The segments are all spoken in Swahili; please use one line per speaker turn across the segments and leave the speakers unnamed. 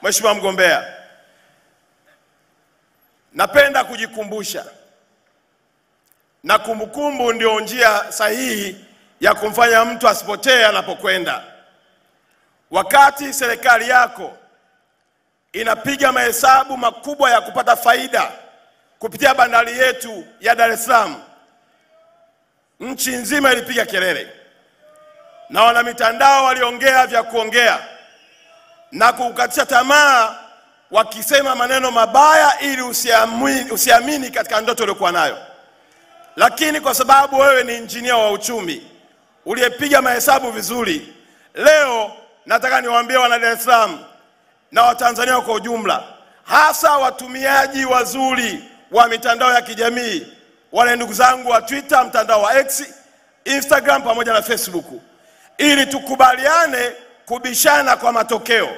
Mheshimiwa mgombea, napenda kujikumbusha, na kumbukumbu ndio njia sahihi ya kumfanya mtu asipotee anapokwenda. Wakati serikali yako inapiga mahesabu makubwa ya kupata faida kupitia bandari yetu ya Dar es Salaam, nchi nzima ilipiga kelele na wana mitandao waliongea vya kuongea na kukatisha tamaa, wakisema maneno mabaya ili usiamini katika ndoto uliokuwa nayo. Lakini kwa sababu wewe ni injinia wa uchumi uliyepiga mahesabu vizuri, leo nataka niwaambie wana Dar es Salaam na Watanzania kwa ujumla, hasa watumiaji wazuri wa mitandao ya kijamii, wale ndugu zangu wa Twitter, mtandao wa X, Instagram pamoja na Facebook, ili tukubaliane kubishana kwa matokeo.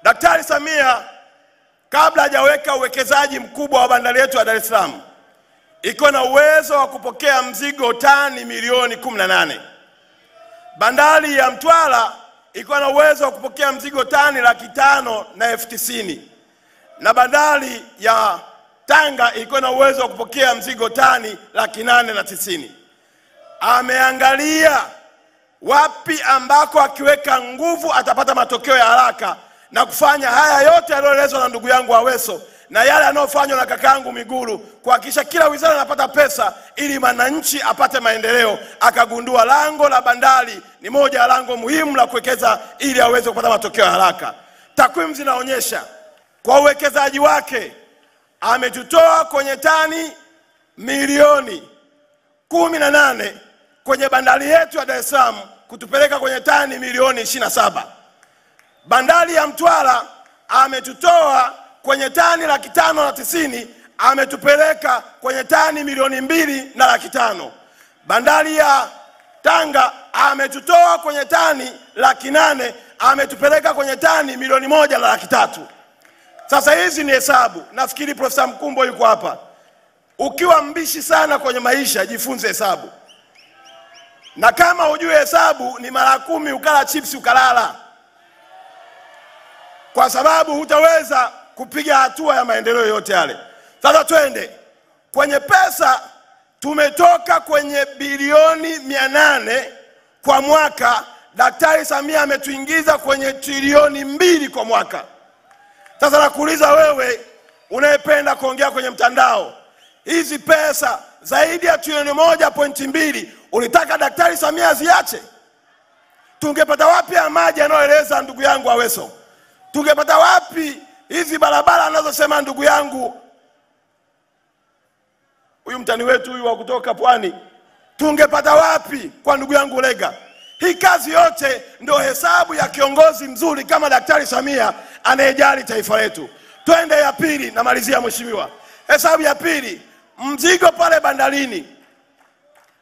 Daktari Samia kabla hajaweka uwekezaji mkubwa wa bandari yetu ya Dar es Salaam, iko na uwezo wa kupokea mzigo tani milioni 18. Bandari ya Mtwara iko na uwezo wa kupokea mzigo tani 590,000 na bandari ya Tanga iko na uwezo wa kupokea mzigo tani 890,000. Ameangalia wapi ambako akiweka nguvu atapata matokeo ya haraka na kufanya haya yote yaliyoelezwa na ndugu yangu Aweso na yale yanayofanywa na kakaangu Miguru, kuhakikisha kila wizara inapata pesa ili wananchi apate maendeleo. Akagundua lango la bandari ni moja ya lango muhimu la kuwekeza ili aweze kupata matokeo ya haraka. Takwimu zinaonyesha kwa uwekezaji wake ametutoa kwenye tani milioni 18 kwenye bandari yetu ya Dar es Salaam kutupeleka kwenye tani milioni 27. Bandari ya Mtwara ametutoa kwenye tani 590,000 ametupeleka kwenye tani milioni 2,500,000. Bandari ya Tanga ametutoa kwenye tani 800,000 ametupeleka kwenye tani milioni 1,300,000. Sasa hizi ni hesabu. Nafikiri Profesa Mkumbo yuko hapa. Ukiwa mbishi sana kwenye maisha, jifunze hesabu. Na kama hujui hesabu, ni mara 10 ukala chips ukalala, kwa sababu hutaweza kupiga hatua ya maendeleo yote yale. Sasa twende kwenye pesa. Tumetoka kwenye bilioni 800 kwa mwaka, Daktari Samia ametuingiza kwenye trilioni 2 kwa mwaka. Sasa nakuuliza wewe unayependa kuongea kwenye mtandao, hizi pesa zaidi ya trilioni 1.2 ulitaka Daktari Samia aziache? Tungepata wapi ya maji anayoeleza ndugu yangu Aweso? Tungepata wapi hizi barabara anazosema ndugu yangu huyu mtani wetu huyu wa kutoka Pwani? Tungepata wapi kwa ndugu yangu Lega? Hii kazi yote ndio hesabu ya kiongozi mzuri kama Daktari Samia anayejali taifa letu. Twende ya pili, namalizia mheshimiwa. Hesabu ya pili, mzigo pale bandarini,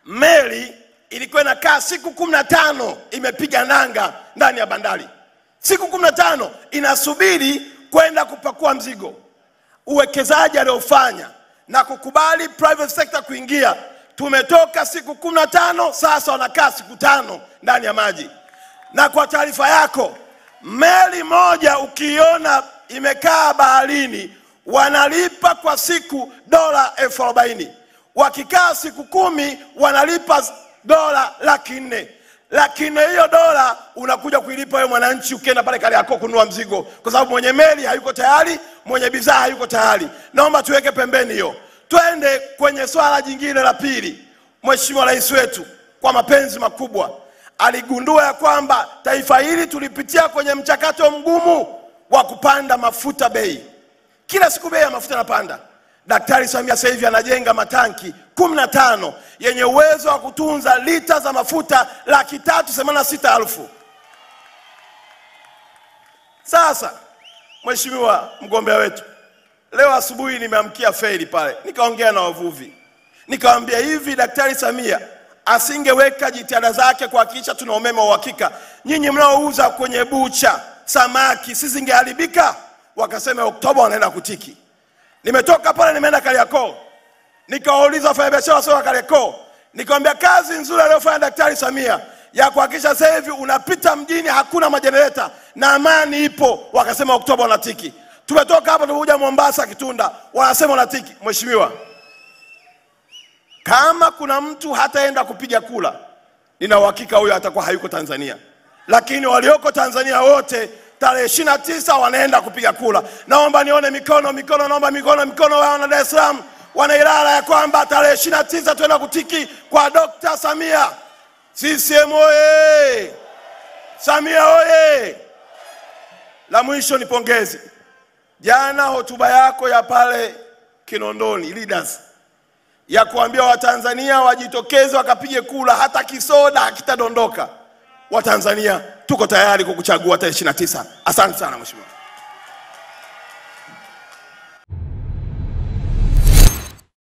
meli ilikuwa inakaa siku 15 imepiga nanga ndani ya bandari. Siku 15 inasubiri kwenda kupakua mzigo. Uwekezaji aliofanya na kukubali private sector kuingia, tumetoka siku 15 sasa wanakaa siku 5 ndani ya maji. Na kwa taarifa yako, meli moja ukiona imekaa baharini wanalipa kwa siku dola 40,000. Wakikaa siku 10 wanalipa dola 400,000. Lakini hiyo dola unakuja kuilipa wewe mwananchi ukienda pale Kariakoo kununua mzigo, kwa sababu mwenye meli hayuko tayari, mwenye bidhaa hayuko tayari. Naomba tuweke pembeni hiyo. Twende kwenye swala jingine la pili. Mheshimiwa Rais wetu kwa mapenzi makubwa aligundua ya kwamba taifa hili tulipitia kwenye mchakato mgumu wa kupanda mafuta bei. Kila siku bei ya mafuta inapanda. Daktari Samia sasa hivi anajenga matanki 15 yenye uwezo wa kutunza lita za mafuta 386,000. Sasa mheshimiwa mgombea wetu, leo asubuhi nimeamkia feri pale, nikaongea na wavuvi. Nikamwambia hivi, Daktari Samia asingeweka jitihada zake kuhakikisha tuna umeme wa uhakika, nyinyi mnaouza kwenye bucha samaki sisi ingeharibika? Wakasema Oktoba wanaenda kutiki. Nimetoka pale nimeenda Kariakoo, nikawauliza wafanyabiashara wa Kariakoo, nikamwambia kazi nzuri aliyofanya Daktari Samia ya kuhakikisha sasa hivi unapita mjini hakuna majenereta na amani ipo. Wakasema Oktoba wanatiki. Tumetoka hapa tumekuja Mombasa Kitunda, wanasema wanatiki. Mheshimiwa, kama kuna mtu hataenda kupiga kula, nina uhakika huyo atakuwa hayuko Tanzania. Lakini walioko Tanzania wote tarehe 29 wanaenda kupiga kula. Naomba nione mikono, naomba mikono wana Dar es Salaam, wana Ilala, ya kwamba tarehe 29 tuenda kutiki kwa Dr. Samia. CCM oye! Samia oye! La mwisho ni pongezi. Jana hotuba yako ya pale Kinondoni leaders ya kuambia Watanzania wajitokeze wakapige kula, hata kisoda hakitadondoka. Watanzania tuko tayari kukuchagua tarehe 29. Asante sana mheshimiwa.